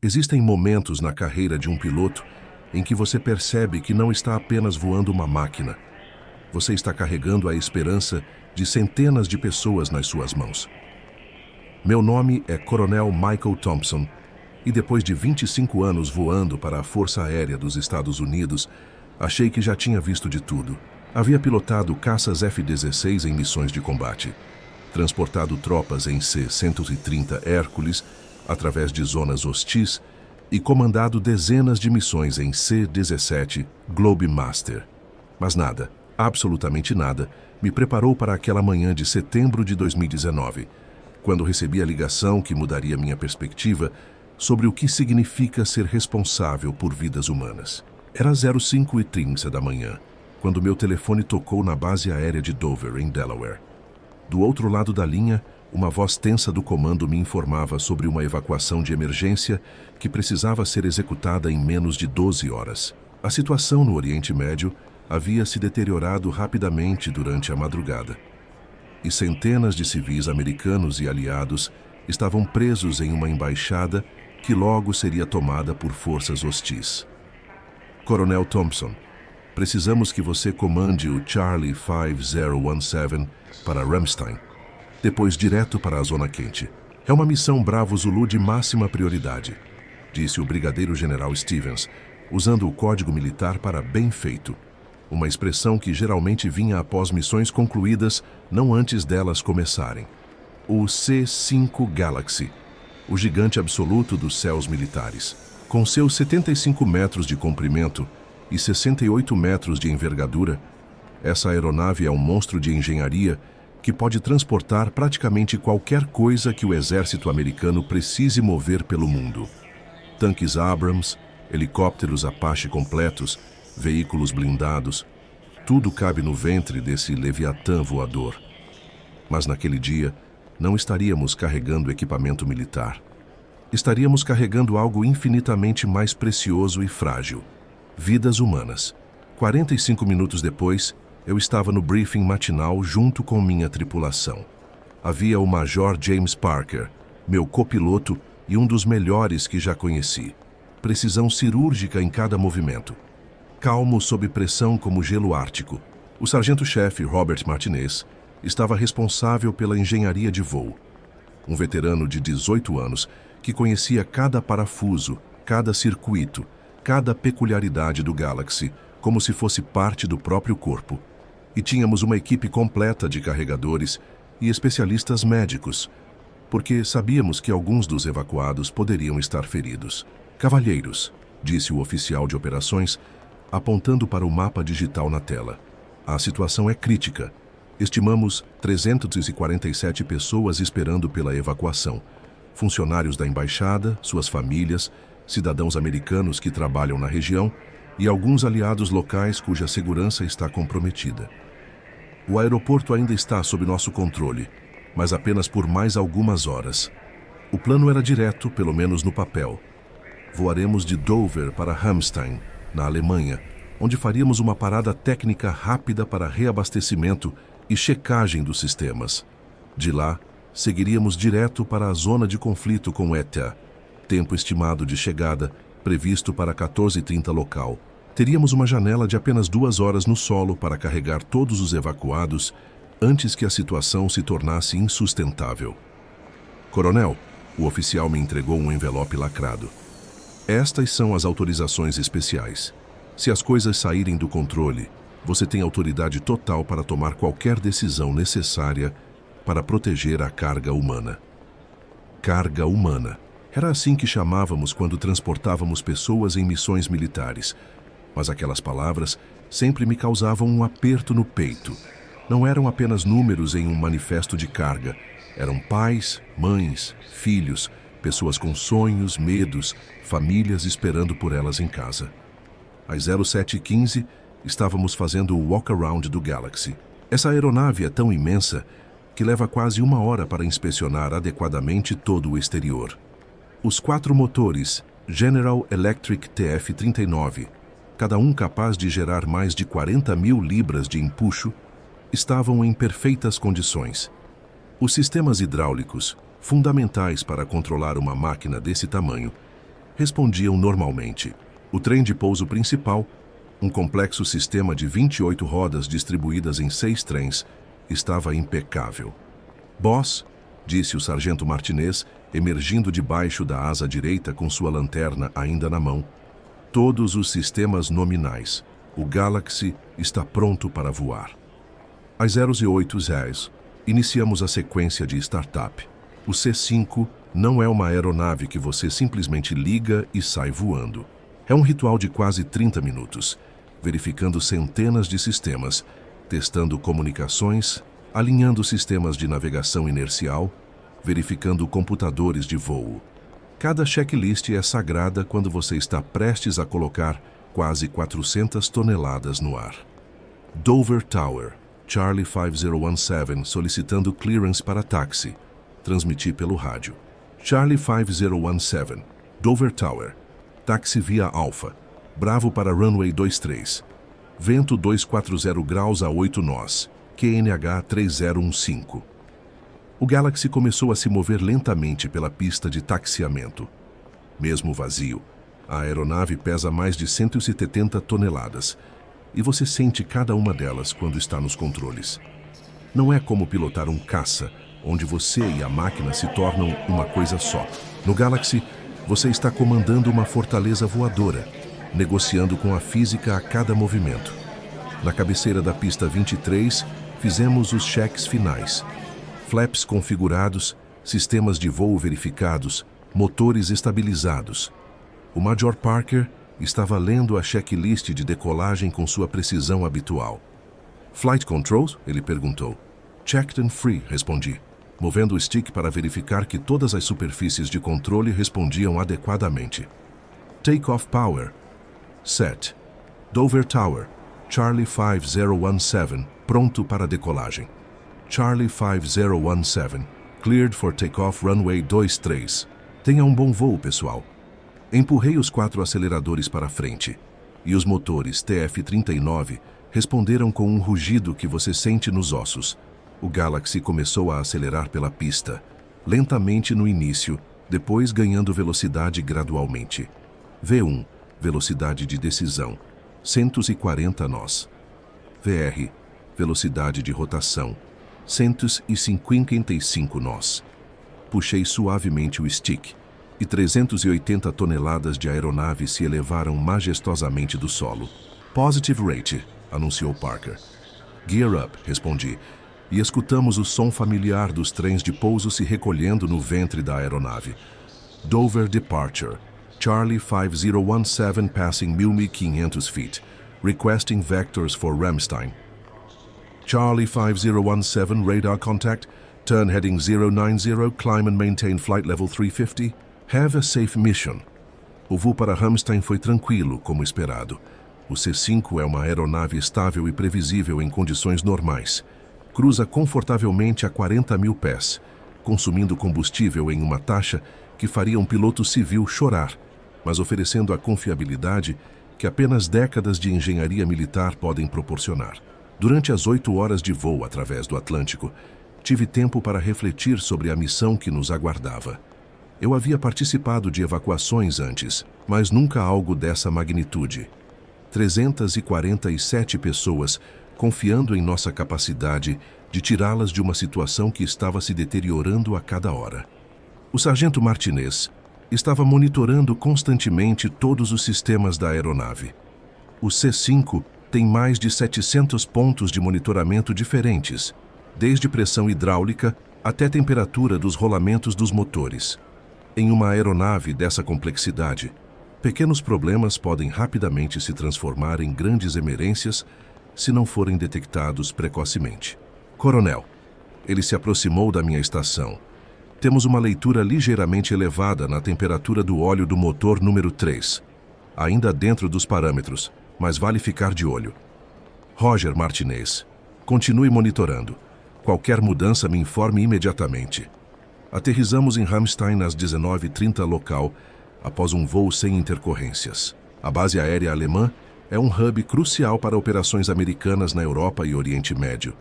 Existem momentos na carreira de um piloto em que você percebe que não está apenas voando uma máquina. Você está carregando a esperança de centenas de pessoas nas suas mãos. Meu nome é Coronel Michael Thompson e depois de 25 anos voando para a Força Aérea dos Estados Unidos, achei que já tinha visto de tudo. Havia pilotado caças F-16 em missões de combate, transportado tropas em C-130 Hércules através de zonas hostis e comandado dezenas de missões em C-17 Globemaster. Mas nada, absolutamente nada, me preparou para aquela manhã de setembro de 2019, quando recebi a ligação que mudaria minha perspectiva sobre o que significa ser responsável por vidas humanas. Era 05h30 da manhã, quando meu telefone tocou na base aérea de Dover, em Delaware. Do outro lado da linha, uma voz tensa do comando me informava sobre uma evacuação de emergência que precisava ser executada em menos de 12 horas. A situação no Oriente Médio havia se deteriorado rapidamente durante a madrugada, e centenas de civis americanos e aliados estavam presos em uma embaixada que logo seria tomada por forças hostis. Coronel Thompson, precisamos que você comande o Charlie 5017 para Ramstein, depois direto para a Zona Quente. É uma missão Bravo Zulu de máxima prioridade, disse o Brigadeiro-General Stevens, usando o código militar para bem feito, uma expressão que geralmente vinha após missões concluídas, não antes delas começarem. O C-5 Galaxy, o gigante absoluto dos céus militares. Com seus 75 metros de comprimento e 68 metros de envergadura, essa aeronave é um monstro de engenharia que pode transportar praticamente qualquer coisa que o exército americano precise mover pelo mundo. Tanques Abrams, helicópteros Apache completos, veículos blindados, tudo cabe no ventre desse leviatã voador. Mas naquele dia, não estaríamos carregando equipamento militar. Estaríamos carregando algo infinitamente mais precioso e frágil: vidas humanas. 45 minutos depois, eu estava no briefing matinal junto com minha tripulação. Havia o Major James Parker, meu copiloto e um dos melhores que já conheci. Precisão cirúrgica em cada movimento. Calmo sob pressão como gelo ártico. O sargento-chefe Robert Martinez estava responsável pela engenharia de voo. Um veterano de 18 anos que conhecia cada parafuso, cada circuito, cada peculiaridade do Galaxy, como se fosse parte do próprio corpo. E tínhamos uma equipe completa de carregadores e especialistas médicos, porque sabíamos que alguns dos evacuados poderiam estar feridos. Cavalheiros, disse o oficial de operações, apontando para o mapa digital na tela. A situação é crítica. Estimamos 347 pessoas esperando pela evacuação. Funcionários da embaixada, suas famílias, cidadãos americanos que trabalham na região e alguns aliados locais cuja segurança está comprometida. O aeroporto ainda está sob nosso controle, mas apenas por mais algumas horas. O plano era direto, pelo menos no papel. Voaremos de Dover para Ramstein, na Alemanha, onde faríamos uma parada técnica rápida para reabastecimento e checagem dos sistemas. De lá, seguiríamos direto para a zona de conflito com ETA. Tempo estimado de chegada, previsto para 14h30 local. Teríamos uma janela de apenas 2 horas no solo para carregar todos os evacuados antes que a situação se tornasse insustentável. Coronel, o oficial me entregou um envelope lacrado. Estas são as autorizações especiais. Se as coisas saírem do controle, você tem autoridade total para tomar qualquer decisão necessária para proteger a carga humana. Carga humana. Era assim que chamávamos quando transportávamos pessoas em missões militares. Mas aquelas palavras sempre me causavam um aperto no peito. Não eram apenas números em um manifesto de carga. Eram pais, mães, filhos, pessoas com sonhos, medos, famílias esperando por elas em casa. Às 07h15, estávamos fazendo o walk-around do Galaxy. Essa aeronave é tão imensa que leva quase 1 hora para inspecionar adequadamente todo o exterior. Os 4 motores General Electric TF-39, cada um capaz de gerar mais de 40.000 libras de empuxo, estavam em perfeitas condições. Os sistemas hidráulicos, fundamentais para controlar uma máquina desse tamanho, respondiam normalmente. O trem de pouso principal, um complexo sistema de 28 rodas distribuídas em 6 trens, estava impecável. Boss, disse o sargento Martinez, emergindo debaixo da asa direita com sua lanterna ainda na mão. Todos os sistemas nominais. O Galaxy está pronto para voar. Às 08h, iniciamos a sequência de startup. O C-5 não é uma aeronave que você simplesmente liga e sai voando. É um ritual de quase 30 minutos, verificando centenas de sistemas, testando comunicações, alinhando sistemas de navegação inercial, verificando computadores de voo. Cada checklist é sagrada quando você está prestes a colocar quase 400 toneladas no ar. Dover Tower, Charlie 5017 solicitando clearance para táxi. Transmiti pelo rádio. Charlie 5017, Dover Tower. Táxi via Alpha. Bravo para runway 23. Vento 240 graus a 8 nós. QNH 3015. O Galaxy começou a se mover lentamente pela pista de taxiamento. Mesmo vazio, a aeronave pesa mais de 170 toneladas e você sente cada uma delas quando está nos controles. Não é como pilotar um caça, onde você e a máquina se tornam uma coisa só. No Galaxy, você está comandando uma fortaleza voadora, negociando com a física a cada movimento. Na cabeceira da pista 23, fizemos os cheques finais. Flaps configurados, sistemas de voo verificados, motores estabilizados. O Major Parker estava lendo a checklist de decolagem com sua precisão habitual. Flight Controls? Ele perguntou. Checked and free, respondi, movendo o stick para verificar que todas as superfícies de controle respondiam adequadamente. Takeoff Power. Set. Dover Tower. Charlie 5017, pronto para decolagem. Charlie 5017, cleared for takeoff runway 23. Tenha um bom voo, pessoal. Empurrei os 4 aceleradores para frente, e os motores TF-39 responderam com um rugido que você sente nos ossos. O Galaxy começou a acelerar pela pista, lentamente no início, depois ganhando velocidade gradualmente. V1, velocidade de decisão, 140 nós. VR, velocidade de rotação, 155 nós. Puxei suavemente o stick e 380 toneladas de aeronave se elevaram majestosamente do solo. Positive rate, anunciou Parker. Gear up, respondi, e escutamos o som familiar dos trens de pouso se recolhendo no ventre da aeronave. Dover Departure. Charlie 5017 passing 1.500 feet. Requesting vectors for Ramstein. Charlie 5017 radar contact. Turn heading 090, climb and maintain flight level 350. Have a safe mission. O voo para Ramstein foi tranquilo, como esperado. O C-5 é uma aeronave estável e previsível em condições normais. Cruza confortavelmente a 40 mil pés, consumindo combustível em uma taxa que faria um piloto civil chorar, mas oferecendo a confiabilidade que apenas décadas de engenharia militar podem proporcionar. Durante as 8 horas de voo através do Atlântico, tive tempo para refletir sobre a missão que nos aguardava. Eu havia participado de evacuações antes, mas nunca algo dessa magnitude. 347 pessoas confiando em nossa capacidade de tirá-las de uma situação que estava se deteriorando a cada hora. O sargento Martinez estava monitorando constantemente todos os sistemas da aeronave. O C-5 tem mais de 700 pontos de monitoramento diferentes, desde pressão hidráulica até temperatura dos rolamentos dos motores. Em uma aeronave dessa complexidade, pequenos problemas podem rapidamente se transformar em grandes emergências se não forem detectados precocemente. Coronel, ele se aproximou da minha estação. Temos uma leitura ligeiramente elevada na temperatura do óleo do motor número 3. Ainda dentro dos parâmetros, mas vale ficar de olho. Roger Martinez, continue monitorando. Qualquer mudança me informe imediatamente. Aterrissamos em Ramstein às 19h30 local, após um voo sem intercorrências. A base aérea alemã é um hub crucial para operações americanas na Europa e Oriente Médio,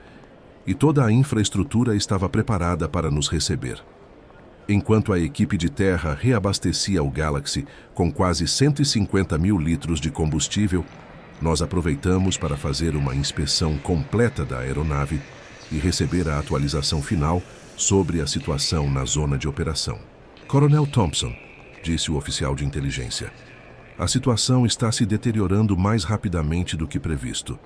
e toda a infraestrutura estava preparada para nos receber. Enquanto a equipe de terra reabastecia o Galaxy com quase 150 mil litros de combustível, nós aproveitamos para fazer uma inspeção completa da aeronave e receber a atualização final sobre a situação na zona de operação. Coronel Thompson, disse o oficial de inteligência, a situação está se deteriorando mais rapidamente do que previsto.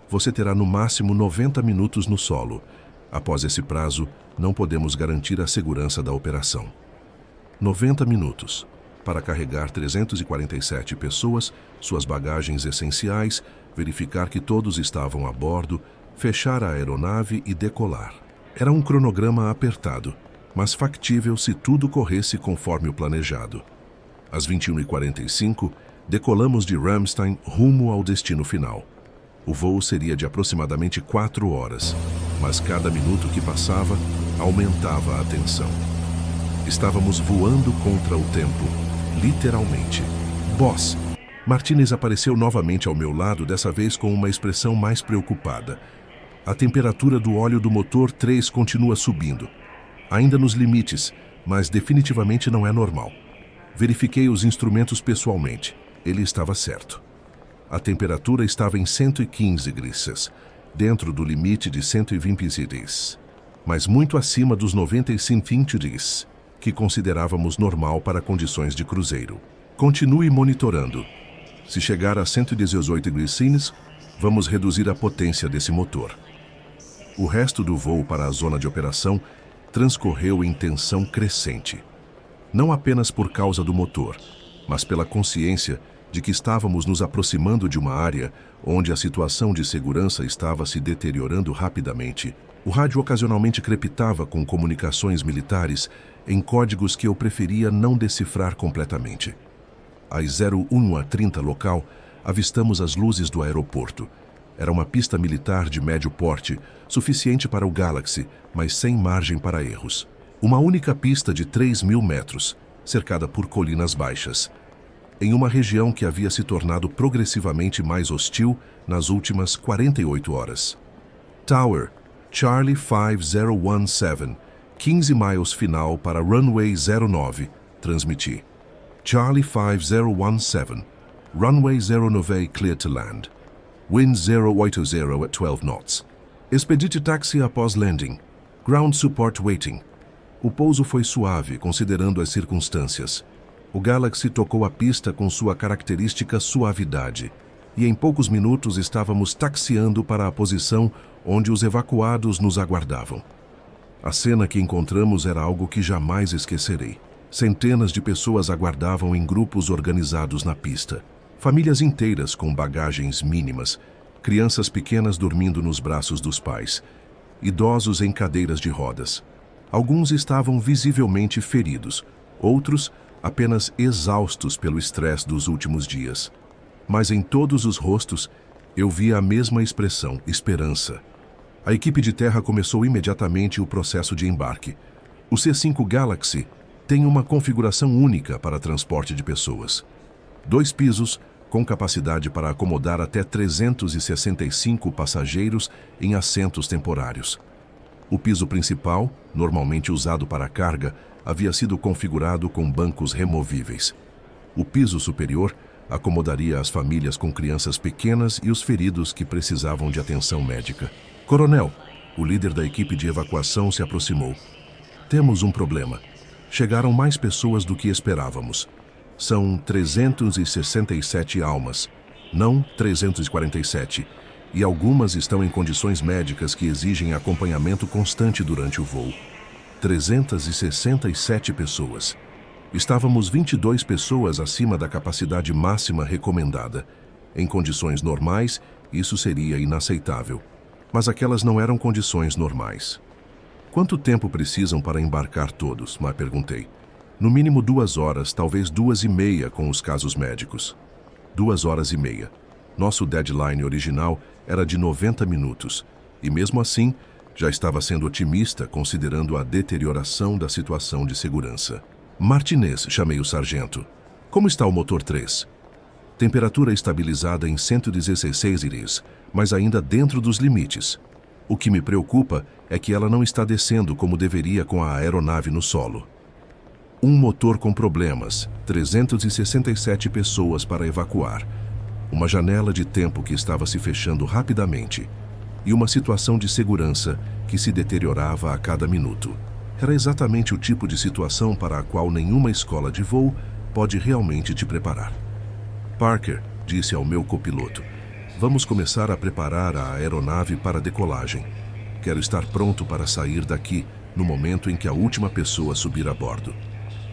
Você terá no máximo 90 minutos no solo. Após esse prazo, não podemos garantir a segurança da operação. 90 minutos para carregar 347 pessoas, suas bagagens essenciais, verificar que todos estavam a bordo, fechar a aeronave e decolar. Era um cronograma apertado, mas factível se tudo corresse conforme o planejado. Às 21h45, decolamos de Ramstein rumo ao destino final. O voo seria de aproximadamente 4 horas, mas cada minuto que passava aumentava a tensão. Estávamos voando contra o tempo, literalmente. Boss! Martinez apareceu novamente ao meu lado, dessa vez com uma expressão mais preocupada. A temperatura do óleo do motor 3 continua subindo. Ainda nos limites, mas definitivamente não é normal. Verifiquei os instrumentos pessoalmente. Ele estava certo. A temperatura estava em 115 graus, dentro do limite de 120 graus, mas muito acima dos 95 graus, que considerávamos normal para condições de cruzeiro. Continue monitorando. Se chegar a 118 graus, vamos reduzir a potência desse motor. O resto do voo para a zona de operação transcorreu em tensão crescente. Não apenas por causa do motor, mas pela consciência de que estávamos nos aproximando de uma área onde a situação de segurança estava se deteriorando rapidamente. O rádio ocasionalmente crepitava com comunicações militares em códigos que eu preferia não decifrar completamente. Às 01h30 local, avistamos as luzes do aeroporto. Era uma pista militar de médio porte, suficiente para o Galaxy, mas sem margem para erros. Uma única pista de 3.000 metros, cercada por colinas baixas, em uma região que havia se tornado progressivamente mais hostil nas últimas 48 horas. Tower, Charlie 5017, 15 miles final para Runway 09, transmiti. Charlie 5017, Runway 09 clear to land. Wind 080 at 12 knots. Expedite taxi após landing. Ground support waiting. O pouso foi suave, considerando as circunstâncias. O Galaxy tocou a pista com sua característica suavidade, e em poucos minutos estávamos taxiando para a posição onde os evacuados nos aguardavam. A cena que encontramos era algo que jamais esquecerei. Centenas de pessoas aguardavam em grupos organizados na pista. Famílias inteiras com bagagens mínimas, crianças pequenas dormindo nos braços dos pais, idosos em cadeiras de rodas. Alguns estavam visivelmente feridos, outros apenas exaustos pelo estresse dos últimos dias. Mas em todos os rostos, eu via a mesma expressão, esperança. A equipe de terra começou imediatamente o processo de embarque. O C-5 Galaxy tem uma configuração única para transporte de pessoas. 2 pisos, com capacidade para acomodar até 365 passageiros em assentos temporários. O piso principal, normalmente usado para carga, havia sido configurado com bancos removíveis. O piso superior acomodaria as famílias com crianças pequenas e os feridos que precisavam de atenção médica. Coronel, o líder da equipe de evacuação se aproximou. Temos um problema. Chegaram mais pessoas do que esperávamos. São 367 almas, não 347, e algumas estão em condições médicas que exigem acompanhamento constante durante o voo. 367 pessoas. Estávamos 22 pessoas acima da capacidade máxima recomendada. Em condições normais, isso seria inaceitável. Mas aquelas não eram condições normais. Quanto tempo precisam para embarcar todos? Perguntei. No mínimo 2 horas, talvez 2h30 com os casos médicos. 2 horas e meia. Nosso deadline original era de 90 minutos. E mesmo assim, já estava sendo otimista considerando a deterioração da situação de segurança. Martinez, chamei o sargento. Como está o motor 3? Temperatura estabilizada em 116 graus, mas ainda dentro dos limites. O que me preocupa é que ela não está descendo como deveria com a aeronave no solo. Um motor com problemas, 367 pessoas para evacuar, uma janela de tempo que estava se fechando rapidamente e uma situação de segurança que se deteriorava a cada minuto. Era exatamente o tipo de situação para a qual nenhuma escola de voo pode realmente te preparar. Parker, disse ao meu copiloto, vamos começar a preparar a aeronave para a decolagem. Quero estar pronto para sair daqui no momento em que a última pessoa subir a bordo.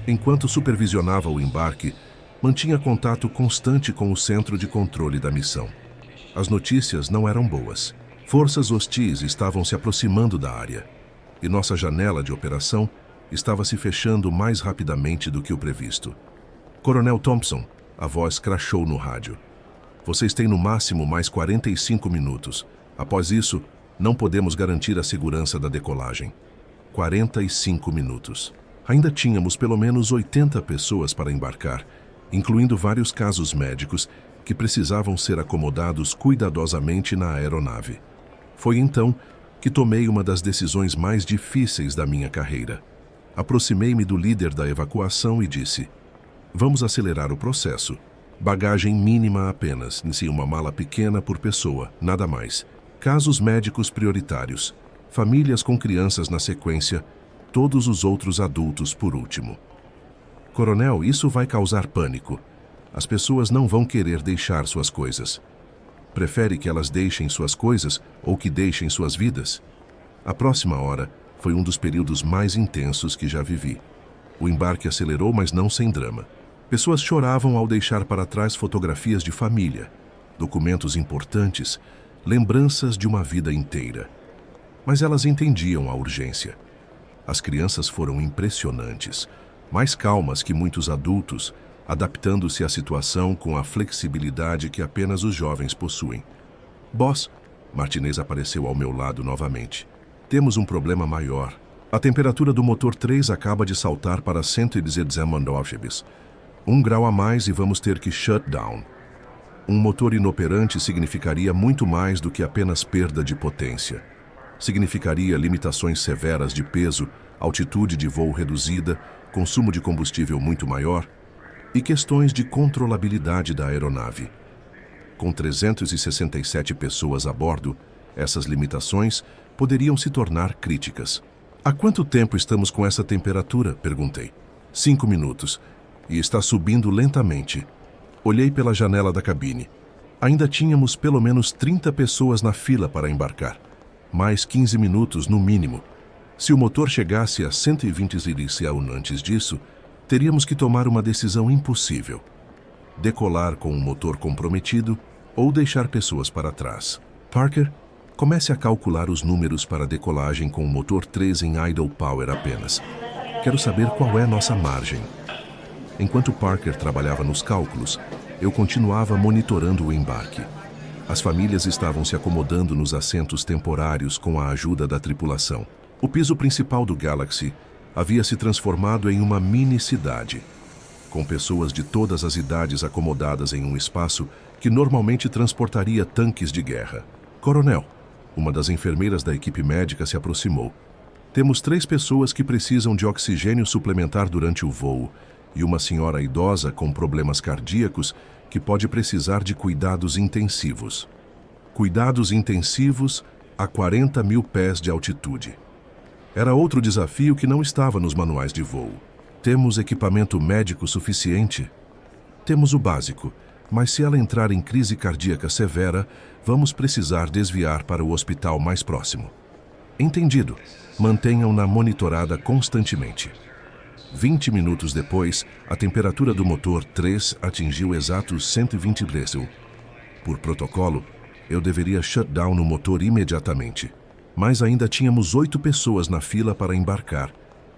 Enquanto supervisionava o embarque, mantinha contato constante com o centro de controle da missão. As notícias não eram boas. Forças hostis estavam se aproximando da área, e nossa janela de operação estava se fechando mais rapidamente do que o previsto. Coronel Thompson, a voz crashou no rádio. Vocês têm no máximo mais 45 minutos. Após isso, não podemos garantir a segurança da decolagem. 45 minutos. Ainda tínhamos pelo menos 80 pessoas para embarcar, incluindo vários casos médicos que precisavam ser acomodados cuidadosamente na aeronave. Foi então que tomei uma das decisões mais difíceis da minha carreira. Aproximei-me do líder da evacuação e disse: vamos acelerar o processo. Bagagem mínima apenas, em uma mala pequena por pessoa, nada mais. Casos médicos prioritários, famílias com crianças na sequência, todos os outros adultos por último. Coronel, isso vai causar pânico. As pessoas não vão querer deixar suas coisas. Prefere que elas deixem suas coisas ou que deixem suas vidas? A próxima hora foi um dos períodos mais intensos que já vivi. O embarque acelerou, mas não sem drama. Pessoas choravam ao deixar para trás fotografias de família, documentos importantes, lembranças de uma vida inteira. Mas elas entendiam a urgência. As crianças foram impressionantes, mais calmas que muitos adultos, adaptando-se à situação com a flexibilidade que apenas os jovens possuem. Boss, Martinez apareceu ao meu lado novamente. Temos um problema maior. A temperatura do motor 3 acaba de saltar para 119 1 grau a mais e vamos ter que shut down. Um motor inoperante significaria muito mais do que apenas perda de potência. Significaria limitações severas de peso, altitude de voo reduzida, consumo de combustível muito maior e questões de controlabilidade da aeronave. Com 367 pessoas a bordo, essas limitações poderiam se tornar críticas. Há quanto tempo estamos com essa temperatura? Perguntei. 5 minutos. E está subindo lentamente. Olhei pela janela da cabine. Ainda tínhamos pelo menos 30 pessoas na fila para embarcar. Mais 15 minutos no mínimo. Se o motor chegasse a 120 ZCL antes disso, teríamos que tomar uma decisão impossível. Decolar com o motor comprometido ou deixar pessoas para trás. Parker, comece a calcular os números para a decolagem com o motor 3 em idle power apenas. Quero saber qual é nossa margem. Enquanto Parker trabalhava nos cálculos, eu continuava monitorando o embarque. As famílias estavam se acomodando nos assentos temporários com a ajuda da tripulação. O piso principal do Galaxy havia se transformado em uma mini-cidade, com pessoas de todas as idades acomodadas em um espaço que normalmente transportaria tanques de guerra. Coronel, uma das enfermeiras da equipe médica se aproximou. Temos 3 pessoas que precisam de oxigênio suplementar durante o voo e uma senhora idosa com problemas cardíacos que pode precisar de cuidados intensivos. Cuidados intensivos a 40 mil pés de altitude. Era outro desafio que não estava nos manuais de voo. Temos equipamento médico suficiente? Temos o básico, mas se ela entrar em crise cardíaca severa, vamos precisar desviar para o hospital mais próximo. Entendido. Mantenham-na monitorada constantemente. 20 minutos depois, a temperatura do motor 3 atingiu exatos 120 Bresel. Por protocolo, eu deveria shut down o motor imediatamente. Mas ainda tínhamos 8 pessoas na fila para embarcar,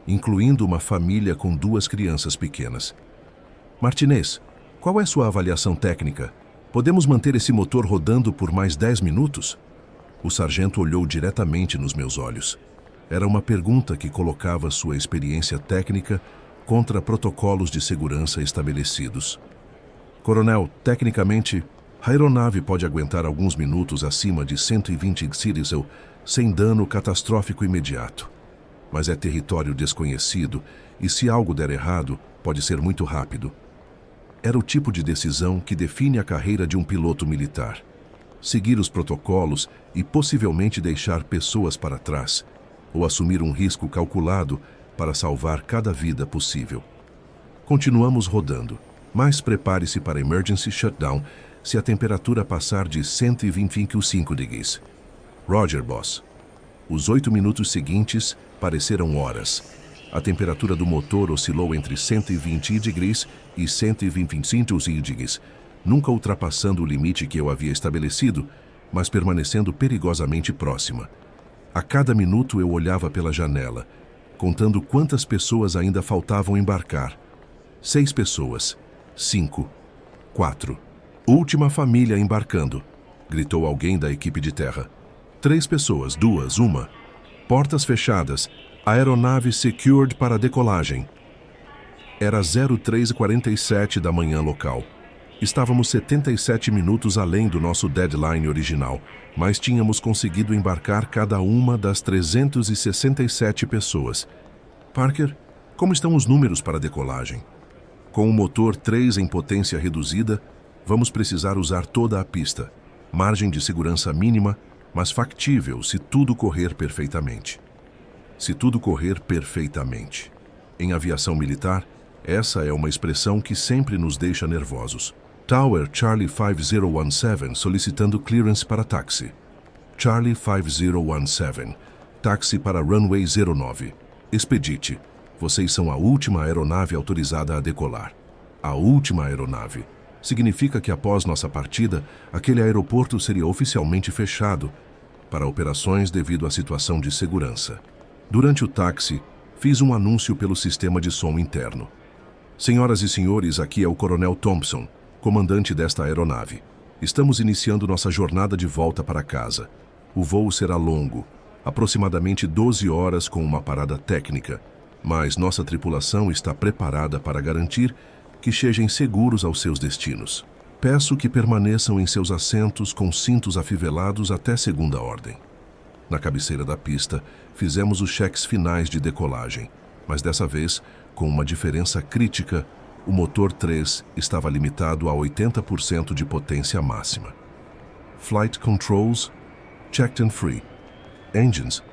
incluindo uma família com 2 crianças pequenas. Martinez, qual é sua avaliação técnica? Podemos manter esse motor rodando por mais 10 minutos? O sargento olhou diretamente nos meus olhos. Era uma pergunta que colocava sua experiência técnica contra protocolos de segurança estabelecidos. Coronel, tecnicamente, a aeronave pode aguentar alguns minutos acima de 120 Cirizel sem dano catastrófico imediato. Mas é território desconhecido e se algo der errado, pode ser muito rápido. Era o tipo de decisão que define a carreira de um piloto militar. Seguir os protocolos e possivelmente deixar pessoas para trás, ou assumir um risco calculado para salvar cada vida possível. Continuamos rodando, mas prepare-se para emergency shutdown se a temperatura passar de 125 degrees. Roger, boss. Os 8 minutos seguintes pareceram horas. A temperatura do motor oscilou entre 120 degrees e 125 degrees, nunca ultrapassando o limite que eu havia estabelecido, mas permanecendo perigosamente próxima. A cada minuto eu olhava pela janela, contando quantas pessoas ainda faltavam embarcar. 6 pessoas. 5. 4. Última família embarcando, gritou alguém da equipe de terra. 3 pessoas, 2, 1. Portas fechadas. Aeronave secured para decolagem. Era 03h47 da manhã local. Estávamos 77 minutos além do nosso deadline original, mas tínhamos conseguido embarcar cada uma das 367 pessoas. Parker, como estão os números para decolagem? Com o motor 3 em potência reduzida, vamos precisar usar toda a pista. Margem de segurança mínima, mas factível se tudo correr perfeitamente. Se tudo correr perfeitamente. Em aviação militar, essa é uma expressão que sempre nos deixa nervosos. Tower Charlie 5017 solicitando clearance para táxi. Charlie 5017, táxi para runway 09. Expedite, vocês são a última aeronave autorizada a decolar. A última aeronave. Significa que após nossa partida, aquele aeroporto seria oficialmente fechado para operações devido à situação de segurança. Durante o táxi, fiz um anúncio pelo sistema de som interno. Senhoras e senhores, aqui é o Coronel Thompson, comandante desta aeronave. Estamos iniciando nossa jornada de volta para casa. O voo será longo, aproximadamente 12 horas com uma parada técnica, mas nossa tripulação está preparada para garantir que cheguem seguros aos seus destinos. Peço que permaneçam em seus assentos com cintos afivelados até segunda ordem. Na cabeceira da pista, fizemos os cheques finais de decolagem, mas dessa vez, com uma diferença crítica, o motor 3 estava limitado a 80% de potência máxima. Flight Controls, checked and free. Engines,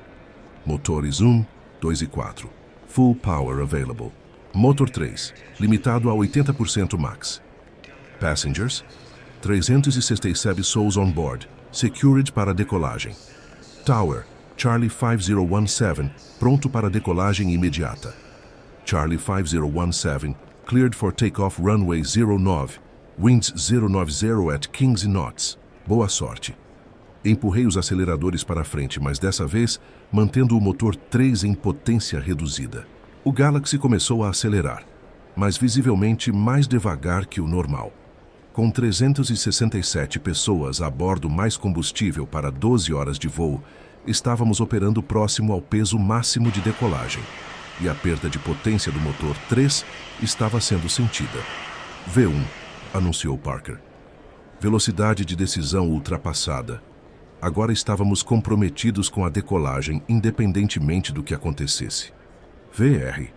motores 1, 2 e 4. Full power available. Motor 3, limitado a 80% max. Passengers, 367 souls on board, secured para decolagem. Tower, Charlie 5017, pronto para decolagem imediata. Charlie 5017, cleared for takeoff runway 09, winds 090 at 15 knots. Boa sorte. Empurrei os aceleradores para frente, mas dessa vez mantendo o motor 3 em potência reduzida. O Galaxy começou a acelerar, mas visivelmente mais devagar que o normal. Com 367 pessoas a bordo mais combustível para 12 horas de voo, estávamos operando próximo ao peso máximo de decolagem, e a perda de potência do motor 3 estava sendo sentida. V1, anunciou Parker. Velocidade de decisão ultrapassada. Agora estávamos comprometidos com a decolagem, independentemente do que acontecesse. VR.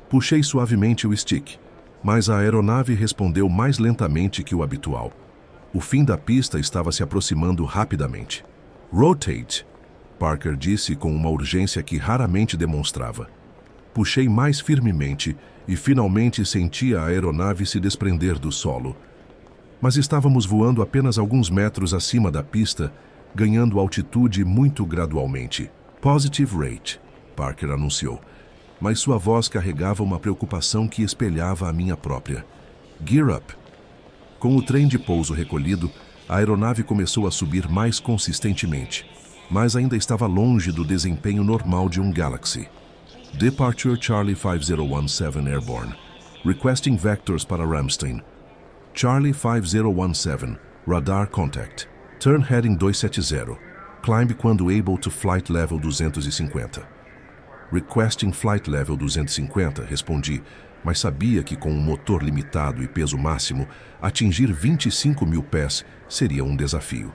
Puxei suavemente o stick, mas a aeronave respondeu mais lentamente que o habitual. O fim da pista estava se aproximando rapidamente. Rotate, Parker disse com uma urgência que raramente demonstrava. Puxei mais firmemente e finalmente senti a aeronave se desprender do solo. Mas estávamos voando apenas alguns metros acima da pista, ganhando altitude muito gradualmente. Positive rate, Parker anunciou, mas sua voz carregava uma preocupação que espelhava a minha própria. Gear up. Com o trem de pouso recolhido, a aeronave começou a subir mais consistentemente, mas ainda estava longe do desempenho normal de um Galaxy. Departure Charlie 5017 Airborne. Requesting vectors para Ramstein. Charlie 5017, radar contact. Turn heading 270. Climb quando able to flight level 250. Requesting flight level 250, respondi, mas sabia que com um motor limitado e peso máximo, atingir 25 mil pés seria um desafio.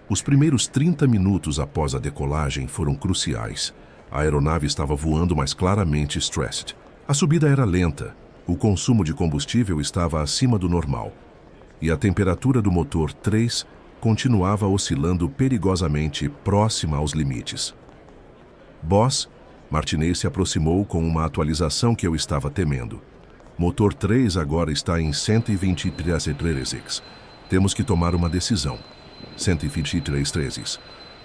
Os primeiros 30 minutos após a decolagem foram cruciais. A aeronave estava voando mais claramente stressed. A subida era lenta, o consumo de combustível estava acima do normal e a temperatura do motor 3 continuava oscilando perigosamente próxima aos limites. Boss, Martinez se aproximou com uma atualização que eu estava temendo. Motor 3 agora está em 123,3. Temos que tomar uma decisão. 123,3.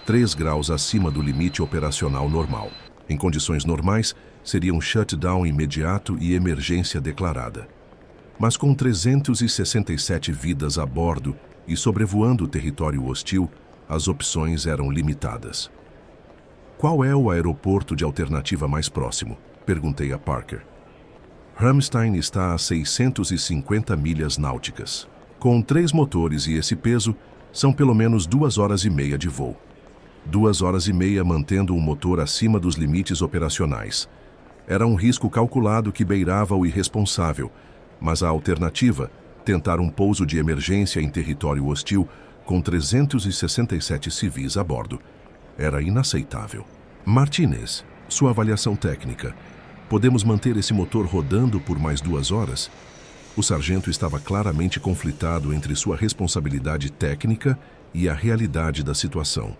3 graus acima do limite operacional normal. Em condições normais, seria um shutdown imediato e emergência declarada. Mas com 367 vidas a bordo e sobrevoando o território hostil, as opções eram limitadas. Qual é o aeroporto de alternativa mais próximo? Perguntei a Parker. Ramstein está a 650 milhas náuticas. Com 3 motores e esse peso, são pelo menos 2 horas e meia de voo. 2 horas e meia mantendo um motor acima dos limites operacionais. Era um risco calculado que beirava o irresponsável, mas a alternativa, tentar um pouso de emergência em território hostil com 367 civis a bordo, era inaceitável. Martinez, sua avaliação técnica. Podemos manter esse motor rodando por mais 2 horas? O sargento estava claramente conflitado entre sua responsabilidade técnica e a realidade da situação.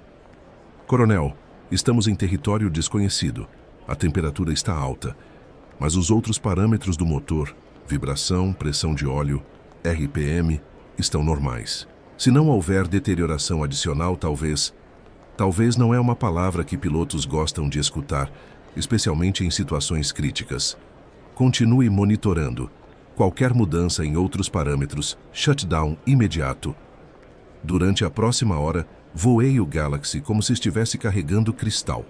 Coronel, estamos em território desconhecido. A temperatura está alta, mas os outros parâmetros do motor, vibração, pressão de óleo, RPM, estão normais. Se não houver deterioração adicional, talvez não é uma palavra que pilotos gostam de escutar, especialmente em situações críticas. Continue monitorando. Qualquer mudança em outros parâmetros, shutdown imediato. Durante a próxima hora, voei o Galaxy como se estivesse carregando cristal.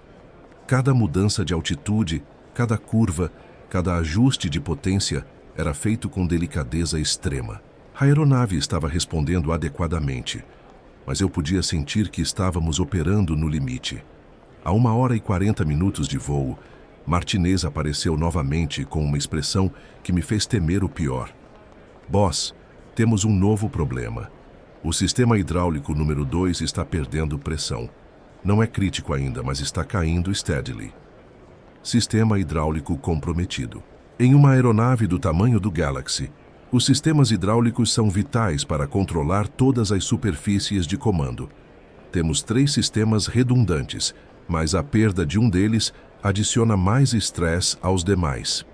Cada mudança de altitude, cada curva, cada ajuste de potência era feito com delicadeza extrema. A aeronave estava respondendo adequadamente, mas eu podia sentir que estávamos operando no limite. A 1 hora e 40 minutos de voo, Martinez apareceu novamente com uma expressão que me fez temer o pior. Boss, temos um novo problema. O sistema hidráulico número 2 está perdendo pressão. Não é crítico ainda, mas está caindo steadily. Sistema hidráulico comprometido. Em uma aeronave do tamanho do Galaxy, os sistemas hidráulicos são vitais para controlar todas as superfícies de comando. Temos 3 sistemas redundantes, mas a perda de um deles adiciona mais estresse aos demais.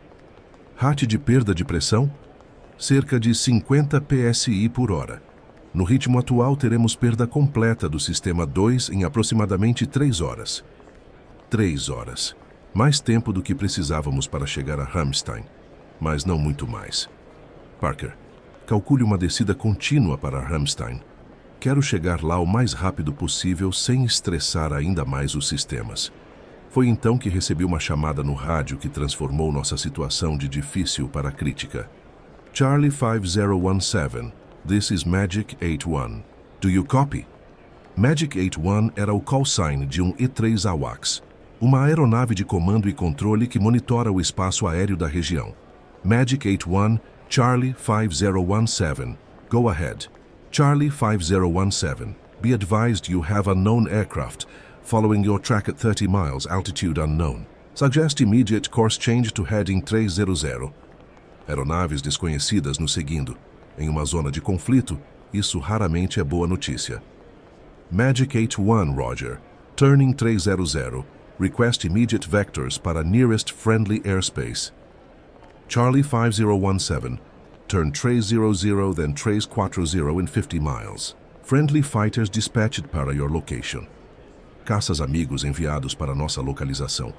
Rate de perda de pressão? Cerca de 50 psi por hora. No ritmo atual, teremos perda completa do sistema 2 em aproximadamente 3 horas. 3 horas. Mais tempo do que precisávamos para chegar a Ramstein, mas não muito mais. Parker, calcule uma descida contínua para Ramstein. Quero chegar lá o mais rápido possível sem estressar ainda mais os sistemas. Foi então que recebi uma chamada no rádio que transformou nossa situação de difícil para crítica. Charlie 5017, this is Magic 81. Do you copy? Magic 81 era o call sign de um E-3 AWACS, uma aeronave de comando e controle que monitora o espaço aéreo da região. Magic 81, Charlie 5017. Go ahead. Charlie 5017. Be advised you have unknown aircraft following your track at 30 miles, altitude unknown. Suggest immediate course change to heading 300. Aeronaves desconhecidas nos seguindo. Em uma zona de conflito, isso raramente é boa notícia. Magic 81, Roger. Turning 300. Request immediate vectors para nearest friendly airspace. Charlie 5017. Turn 300, then 340 in 50 miles. Friendly fighters dispatched para your location. Caças amigos enviados para nossa localização.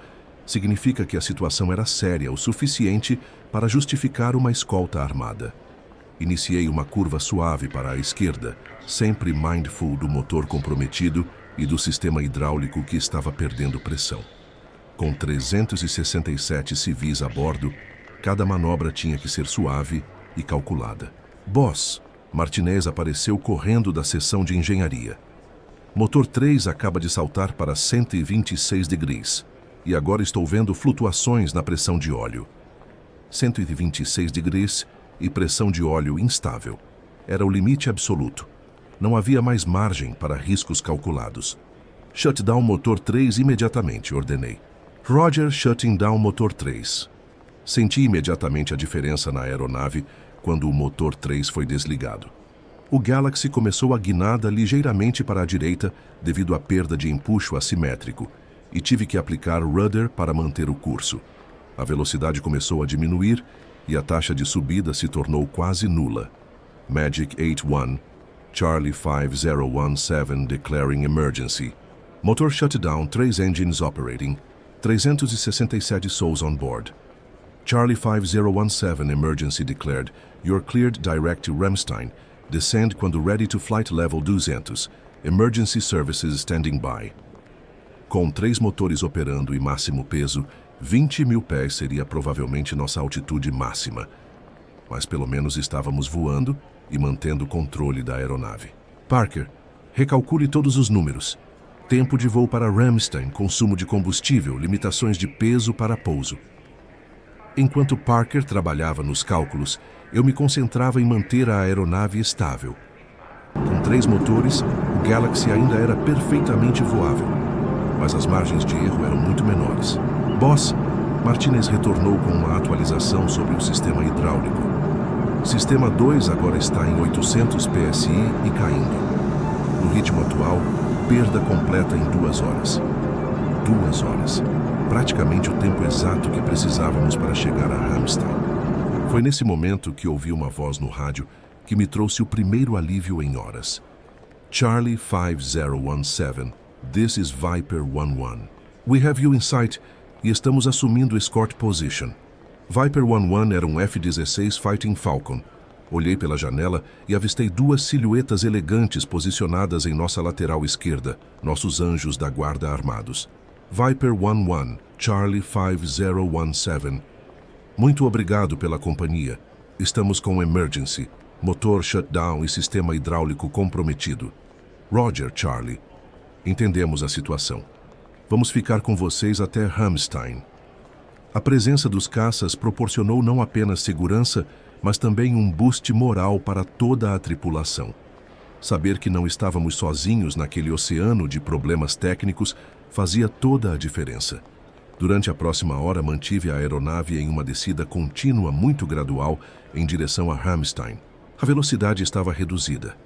Significa que a situação era séria o suficiente para justificar uma escolta armada. Iniciei uma curva suave para a esquerda, sempre mindful do motor comprometido e do sistema hidráulico que estava perdendo pressão. Com 367 civis a bordo, cada manobra tinha que ser suave e calculada. Boss, Martinez apareceu correndo da seção de engenharia. Motor 3 acaba de saltar para 126 degrees e agora estou vendo flutuações na pressão de óleo. 126 degrees e pressão de óleo instável. Era o limite absoluto. Não havia mais margem para riscos calculados. Shutdown motor 3 imediatamente, ordenei. Roger, shutting down motor 3. Senti imediatamente a diferença na aeronave quando o motor 3 foi desligado. O Galaxy começou a guinada ligeiramente para a direita devido à perda de empuxo assimétrico e tive que aplicar rudder para manter o curso. A velocidade começou a diminuir e a taxa de subida se tornou quase nula. Magic 81, Charlie 5017 declaring emergency. Motor shutdown, 3 engines operating, 367 souls on board. Charlie 5017 emergency declared, you're cleared direct to Ramstein. Descend quando ready to flight level 200. Emergency services standing by. Com 3 motores operando e máximo peso, 20.000 pés seria provavelmente nossa altitude máxima. Mas pelo menos estávamos voando e mantendo o controle da aeronave. Parker, recalcule todos os números. Tempo de voo para Ramstein, consumo de combustível, limitações de peso para pouso. Enquanto Parker trabalhava nos cálculos, eu me concentrava em manter a aeronave estável. Com 3 motores, o Galaxy ainda era perfeitamente voável, mas as margens de erro eram muito menores. Boss, Martinez retornou com uma atualização sobre o sistema hidráulico. Sistema 2 agora está em 800 PSI e caindo. No ritmo atual, perda completa em 2 horas. 2 horas. Praticamente o tempo exato que precisávamos para chegar a Ramstein. Foi nesse momento que ouvi uma voz no rádio que me trouxe o primeiro alívio em horas. Charlie 5017, this is Viper 11. We have you in sight e estamos assumindo escort position. Viper 11 era um F-16 Fighting Falcon. Olhei pela janela e avistei 2 silhuetas elegantes posicionadas em nossa lateral esquerda, nossos anjos da guarda armados. Viper 11, Charlie 5017. Muito obrigado pela companhia. Estamos com emergency, motor shutdown e sistema hidráulico comprometido. Roger, Charlie. Entendemos a situação. Vamos ficar com vocês até Ramstein. A presença dos caças proporcionou não apenas segurança, mas também um boost moral para toda a tripulação. Saber que não estávamos sozinhos naquele oceano de problemas técnicos fazia toda a diferença. Durante a próxima hora, mantive a aeronave em uma descida contínua muito gradual em direção a Ramstein. A velocidade estava reduzida.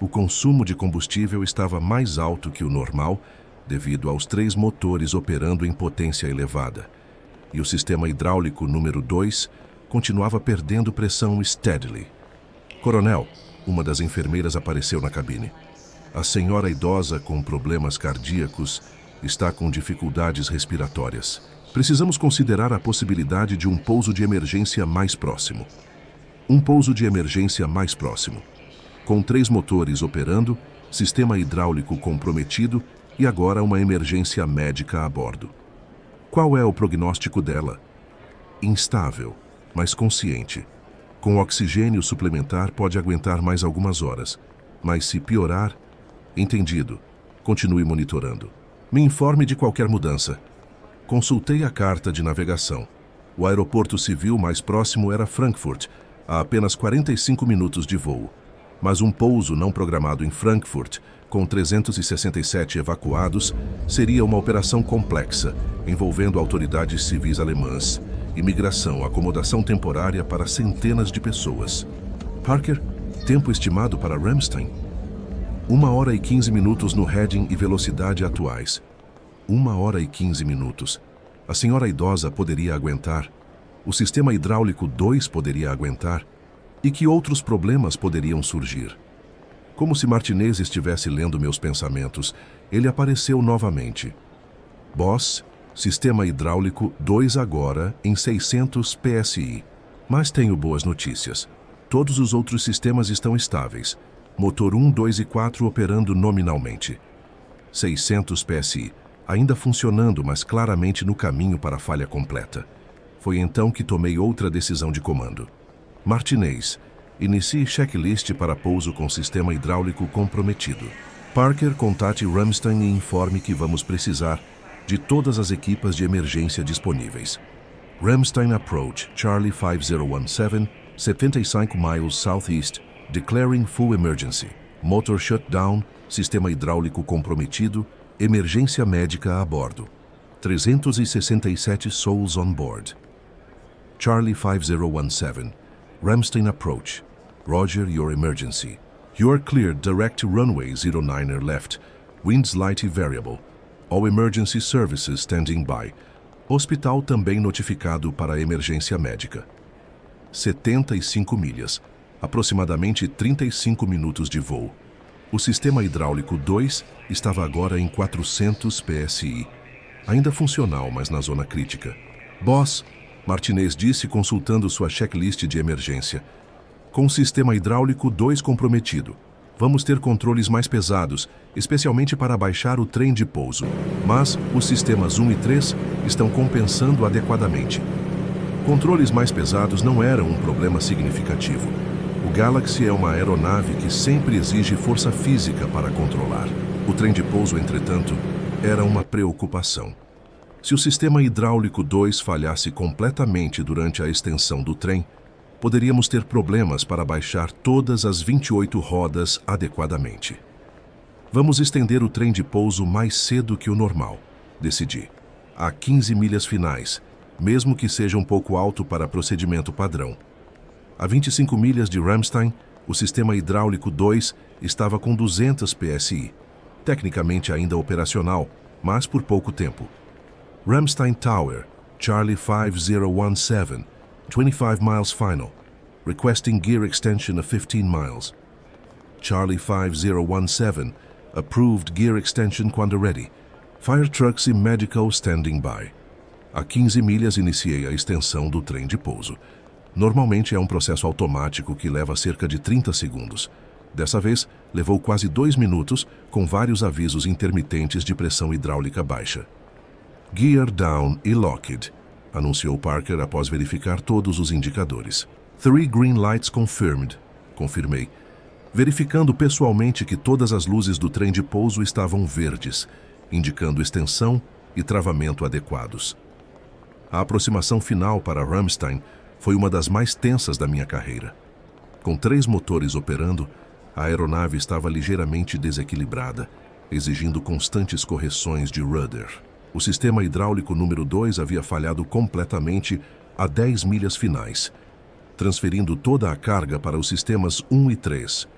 O consumo de combustível estava mais alto que o normal, devido aos 3 motores operando em potência elevada. E o sistema hidráulico número 2 continuava perdendo pressão steadily. Coronel, uma das enfermeiras apareceu na cabine. A senhora idosa com problemas cardíacos está com dificuldades respiratórias. Precisamos considerar a possibilidade de um pouso de emergência mais próximo. Um pouso de emergência mais próximo. Com 3 motores operando, sistema hidráulico comprometido e agora uma emergência médica a bordo. Qual é o prognóstico dela? Instável, mas consciente. Com oxigênio suplementar pode aguentar mais algumas horas, mas se piorar... Entendido. Continue monitorando. Me informe de qualquer mudança. Consultei a carta de navegação. O aeroporto civil mais próximo era Frankfurt, a apenas 45 minutos de voo. Mas um pouso não programado em Frankfurt, com 367 evacuados, seria uma operação complexa, envolvendo autoridades civis alemãs, imigração, acomodação temporária para centenas de pessoas. Parker, tempo estimado para Ramstein? 1 hora e 15 minutos no heading e velocidade atuais. 1 hora e 15 minutos. A senhora idosa poderia aguentar. O sistema hidráulico 2 poderia aguentar. E que outros problemas poderiam surgir? Como se Martinez estivesse lendo meus pensamentos, ele apareceu novamente. Boss, sistema hidráulico 2 agora em 600 PSI. Mas tenho boas notícias. Todos os outros sistemas estão estáveis. Motor 1, 2 e 4 operando nominalmente. 600 PSI, ainda funcionando, mas claramente no caminho para a falha completa. Foi então que tomei outra decisão de comando. Martinez, inicie checklist para pouso com sistema hidráulico comprometido. Parker, contate Ramstein e informe que vamos precisar de todas as equipas de emergência disponíveis. Ramstein Approach, Charlie 5017, 75 miles southeast, declaring full emergency. Motor shutdown, sistema hidráulico comprometido, emergência médica a bordo. 367 souls on board. Charlie 5017, Ramstein approach. Roger, your emergency. You are cleared direct to runway 09er left. Wind slightly variable. All emergency services standing by. Hospital também notificado para emergência médica. 75 milhas, aproximadamente 35 minutos de voo. O sistema hidráulico 2 estava agora em 400 psi. Ainda funcional, mas na zona crítica. Boss, Martinez disse consultando sua checklist de emergência. Com o sistema hidráulico 2 comprometido, vamos ter controles mais pesados, especialmente para baixar o trem de pouso. Mas os sistemas 1 e 3 estão compensando adequadamente. Controles mais pesados não eram um problema significativo. O Galaxy é uma aeronave que sempre exige força física para controlar. O trem de pouso, entretanto, era uma preocupação. Se o sistema hidráulico 2 falhasse completamente durante a extensão do trem, poderíamos ter problemas para baixar todas as 28 rodas adequadamente. Vamos estender o trem de pouso mais cedo que o normal, decidi. A 15 milhas finais, mesmo que seja um pouco alto para procedimento padrão. A 25 milhas de Ramstein, o sistema hidráulico 2 estava com 200 psi, tecnicamente ainda operacional, mas por pouco tempo. Ramstein Tower, Charlie 5017, 25 miles final, requesting gear extension of 15 miles. Charlie 5017, approved gear extension quando ready. Fire trucks e medical standing by. A 15 milhas iniciei a extensão do trem de pouso. Normalmente é um processo automático que leva cerca de 30 segundos. Dessa vez, levou quase 2 minutos, com vários avisos intermitentes de pressão hidráulica baixa. Gear down e locked, anunciou Parker após verificar todos os indicadores. 3 green lights confirmed, confirmei, verificando pessoalmente que todas as luzes do trem de pouso estavam verdes, indicando extensão e travamento adequados. A aproximação final para Ramstein foi uma das mais tensas da minha carreira. Com 3 motores operando, a aeronave estava ligeiramente desequilibrada, exigindo constantes correções de rudder. O sistema hidráulico número 2 havia falhado completamente a 10 milhas finais, transferindo toda a carga para os sistemas 1 e 3.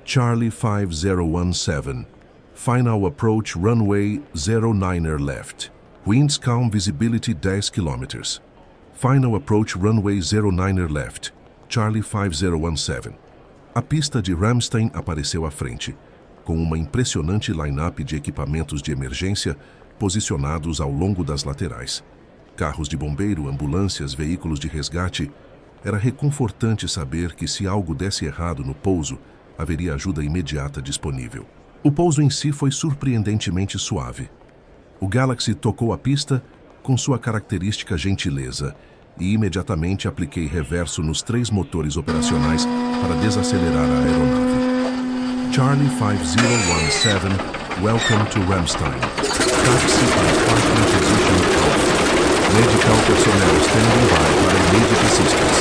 Charlie 5017, final approach runway 09er left. Winds calm visibility 10 km. Final approach runway 09er left. Charlie 5017. A pista de Ramstein apareceu à frente, com uma impressionante line-up de equipamentos de emergência posicionados ao longo das laterais. Carros de bombeiro, ambulâncias, veículos de resgate. Era reconfortante saber que se algo desse errado no pouso, haveria ajuda imediata disponível. O pouso em si foi surpreendentemente suave. O Galaxy tocou a pista com sua característica gentileza e imediatamente apliquei reverso nos 3 motores operacionais para desacelerar a aeronave. Charlie 5017, welcome to Ramstein. Taxi and parking position off. Medical personnel standing by para immediate assistance.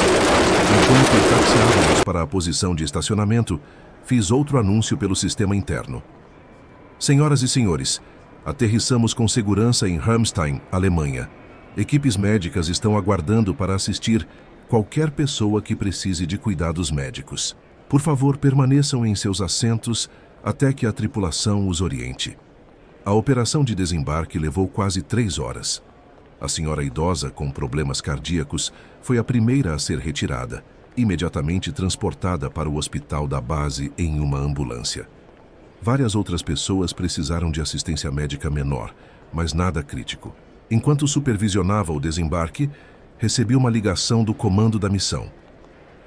Enquanto taxiávamos para a posição de estacionamento, fiz outro anúncio pelo sistema interno. Senhoras e senhores, aterrissamos com segurança em Ramstein, Alemanha. Equipes médicas estão aguardando para assistir qualquer pessoa que precise de cuidados médicos. Por favor, permaneçam em seus assentos até que a tripulação os oriente. A operação de desembarque levou quase 3 horas. A senhora idosa com problemas cardíacos foi a primeira a ser retirada, imediatamente transportada para o hospital da base em uma ambulância. Várias outras pessoas precisaram de assistência médica menor, mas nada crítico. Enquanto supervisionava o desembarque, recebi uma ligação do comando da missão.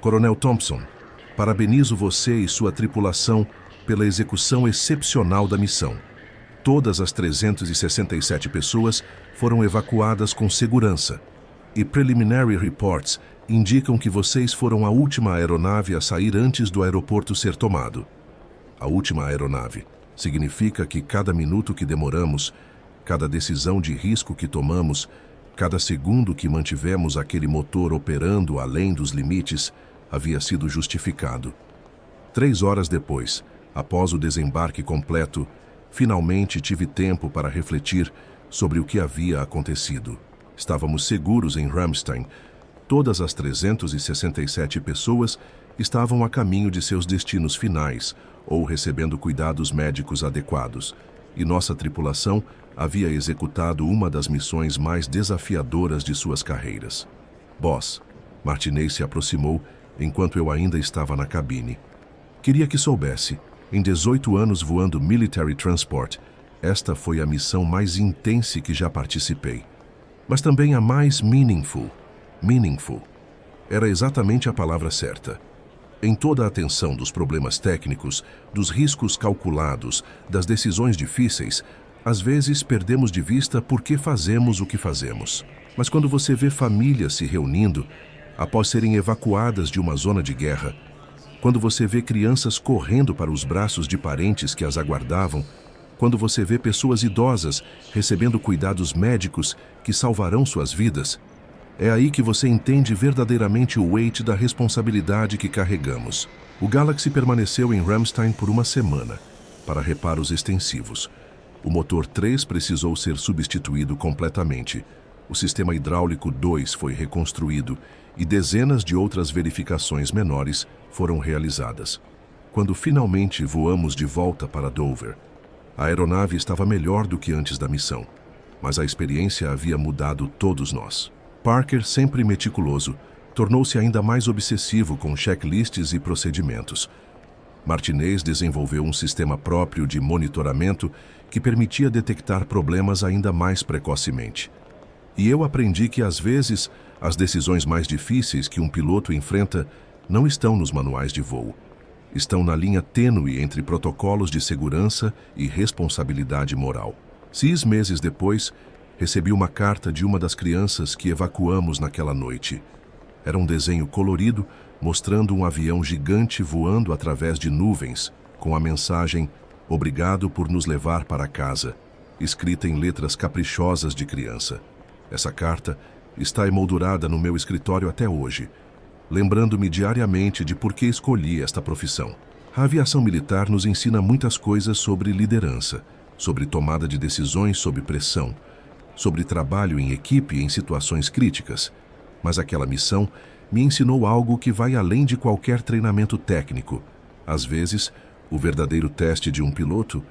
Coronel Thompson, parabenizo você e sua tripulação pela execução excepcional da missão. Todas as 367 pessoas foram evacuadas com segurança e preliminary reports indicam que vocês foram a última aeronave a sair antes do aeroporto ser tomado. A última aeronave significa que cada minuto que demoramos, cada decisão de risco que tomamos, cada segundo que mantivemos aquele motor operando além dos limites, havia sido justificado. 3 horas depois, após o desembarque completo, finalmente tive tempo para refletir sobre o que havia acontecido. Estávamos seguros em Ramstein. todas as 367 pessoas estavam a caminho de seus destinos finais ou recebendo cuidados médicos adequados, e nossa tripulação havia executado uma das missões mais desafiadoras de suas carreiras. Boss, Martinez se aproximou enquanto eu ainda estava na cabine. Queria que soubesse, em 18 anos voando Military Transport, esta foi a missão mais intensa que já participei. Mas também a mais meaningful. Meaningful. Era exatamente a palavra certa. Em toda a atenção dos problemas técnicos, dos riscos calculados, das decisões difíceis, às vezes perdemos de vista por que fazemos o que fazemos. Mas quando você vê famílias se reunindo, após serem evacuadas de uma zona de guerra, quando você vê crianças correndo para os braços de parentes que as aguardavam, quando você vê pessoas idosas recebendo cuidados médicos que salvarão suas vidas, é aí que você entende verdadeiramente o weight da responsabilidade que carregamos. O Galaxy permaneceu em Ramstein por uma semana, para reparos extensivos. O motor 3 precisou ser substituído completamente. O sistema hidráulico 2 foi reconstruído e dezenas de outras verificações menores foram realizadas. Quando finalmente voamos de volta para Dover, a aeronave estava melhor do que antes da missão, mas a experiência havia mudado todos nós. Parker, sempre meticuloso, tornou-se ainda mais obsessivo com checklists e procedimentos. Martinez desenvolveu um sistema próprio de monitoramento que permitia detectar problemas ainda mais precocemente. E eu aprendi que, às vezes, as decisões mais difíceis que um piloto enfrenta não estão nos manuais de voo. Estão na linha tênue entre protocolos de segurança e responsabilidade moral. 6 meses depois, recebi uma carta de uma das crianças que evacuamos naquela noite. Era um desenho colorido mostrando um avião gigante voando através de nuvens, com a mensagem "Obrigado por nos levar para casa", escrita em letras caprichosas de criança. Essa carta está emoldurada no meu escritório até hoje, lembrando-me diariamente de por que escolhi esta profissão. A aviação militar nos ensina muitas coisas sobre liderança, sobre tomada de decisões sob pressão, sobre trabalho em equipe em situações críticas, mas aquela missão me ensinou algo que vai além de qualquer treinamento técnico. Às vezes, o verdadeiro teste de um piloto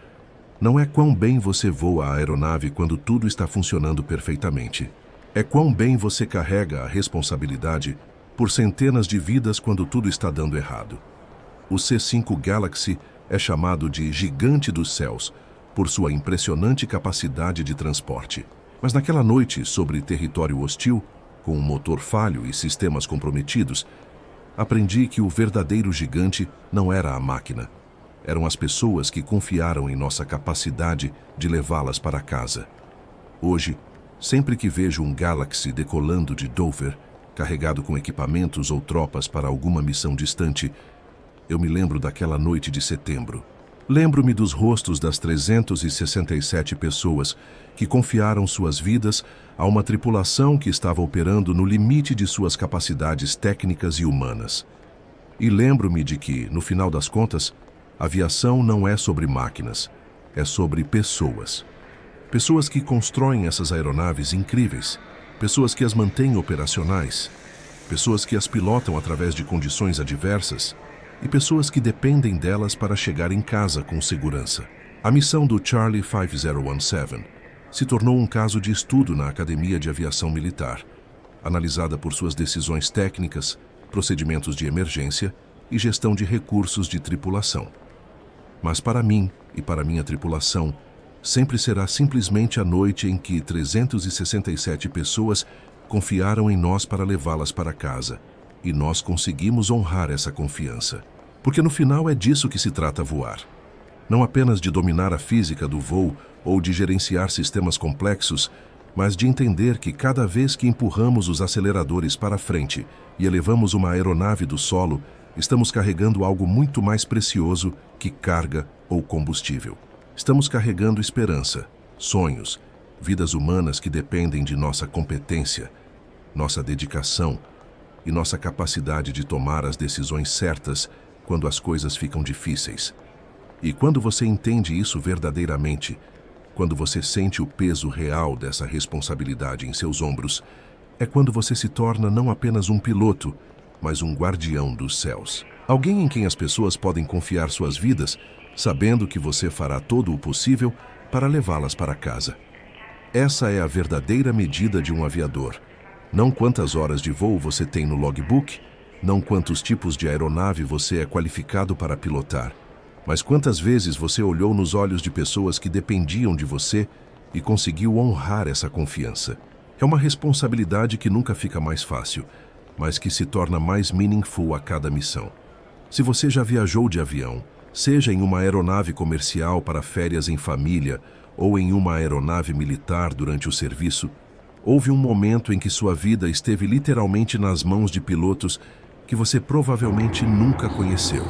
não é quão bem você voa a aeronave quando tudo está funcionando perfeitamente. É quão bem você carrega a responsabilidade por centenas de vidas quando tudo está dando errado. O C-5 Galaxy é chamado de gigante dos céus por sua impressionante capacidade de transporte. Mas naquela noite, sobre território hostil, com um motor falho e sistemas comprometidos, aprendi que o verdadeiro gigante não era a máquina. Eram as pessoas que confiaram em nossa capacidade de levá-las para casa. Hoje, sempre que vejo um Galaxy decolando de Dover, carregado com equipamentos ou tropas para alguma missão distante, eu me lembro daquela noite de setembro. Lembro-me dos rostos das 367 pessoas que confiaram suas vidas a uma tripulação que estava operando no limite de suas capacidades técnicas e humanas. E lembro-me de que, no final das contas, aviação não é sobre máquinas, é sobre pessoas. Pessoas que constroem essas aeronaves incríveis, pessoas que as mantêm operacionais, pessoas que as pilotam através de condições adversas e pessoas que dependem delas para chegar em casa com segurança. A missão do Charlie 5017 se tornou um caso de estudo na Academia de Aviação Militar, analisada por suas decisões técnicas, procedimentos de emergência e gestão de recursos de tripulação. Mas para mim e para minha tripulação, sempre será simplesmente a noite em que 367 pessoas confiaram em nós para levá-las para casa, e nós conseguimos honrar essa confiança. Porque no final é disso que se trata voar. Não apenas de dominar a física do voo ou de gerenciar sistemas complexos, mas de entender que cada vez que empurramos os aceleradores para frente e elevamos uma aeronave do solo, estamos carregando algo muito mais precioso que carga ou combustível. Estamos carregando esperança, sonhos, vidas humanas que dependem de nossa competência, nossa dedicação e nossa capacidade de tomar as decisões certas quando as coisas ficam difíceis. E quando você entende isso verdadeiramente, quando você sente o peso real dessa responsabilidade em seus ombros, é quando você se torna não apenas um piloto, mas um guardião dos céus. Alguém em quem as pessoas podem confiar suas vidas, sabendo que você fará todo o possível para levá-las para casa. Essa é a verdadeira medida de um aviador. Não quantas horas de voo você tem no logbook, não quantos tipos de aeronave você é qualificado para pilotar, mas quantas vezes você olhou nos olhos de pessoas que dependiam de você e conseguiu honrar essa confiança. É uma responsabilidade que nunca fica mais fácil, mas que se torna mais meaningful a cada missão. Se você já viajou de avião, seja em uma aeronave comercial para férias em família ou em uma aeronave militar durante o serviço, houve um momento em que sua vida esteve literalmente nas mãos de pilotos que você provavelmente nunca conheceu.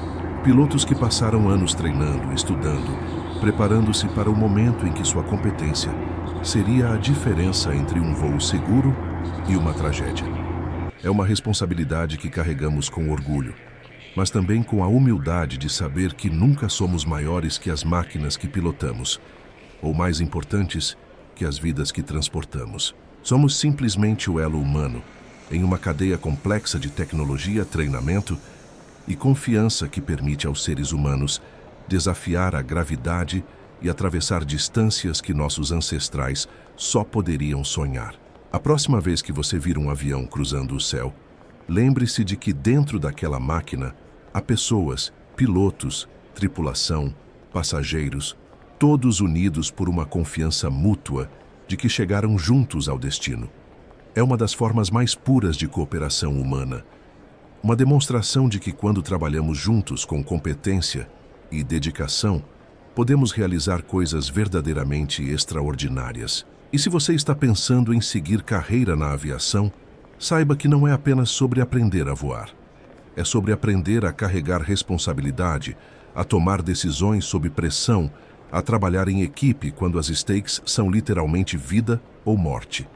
Pilotos que passaram anos treinando, estudando, preparando-se para o momento em que sua competência seria a diferença entre um voo seguro e uma tragédia. É uma responsabilidade que carregamos com orgulho, mas também com a humildade de saber que nunca somos maiores que as máquinas que pilotamos, ou mais importantes, que as vidas que transportamos. Somos simplesmente o elo humano, em uma cadeia complexa de tecnologia, treinamento e confiança que permite aos seres humanos desafiar a gravidade e atravessar distâncias que nossos ancestrais só poderiam sonhar. A próxima vez que você vir um avião cruzando o céu, lembre-se de que dentro daquela máquina há pessoas, pilotos, tripulação, passageiros, todos unidos por uma confiança mútua de que chegaram juntos ao destino. É uma das formas mais puras de cooperação humana. Uma demonstração de que quando trabalhamos juntos com competência e dedicação, podemos realizar coisas verdadeiramente extraordinárias. E se você está pensando em seguir carreira na aviação, saiba que não é apenas sobre aprender a voar. É sobre aprender a carregar responsabilidade, a tomar decisões sob pressão, a trabalhar em equipe quando as stakes são literalmente vida ou morte.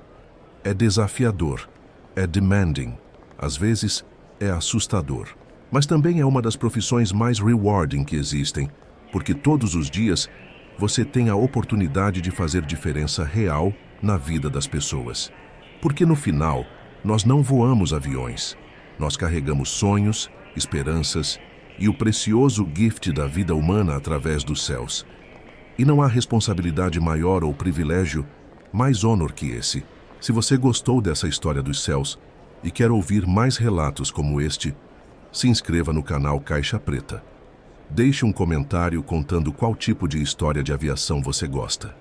É desafiador, é demanding, às vezes é assustador. Mas também é uma das profissões mais rewarding que existem, porque todos os dias você tem a oportunidade de fazer diferença real na vida das pessoas. Porque no final, nós não voamos aviões, nós carregamos sonhos, esperanças e o precioso gift da vida humana através dos céus. E não há responsabilidade maior ou privilégio mais honor que esse. Se você gostou dessa história dos céus e quer ouvir mais relatos como este, se inscreva no canal Caixa Preta. Deixe um comentário contando qual tipo de história de aviação você gosta.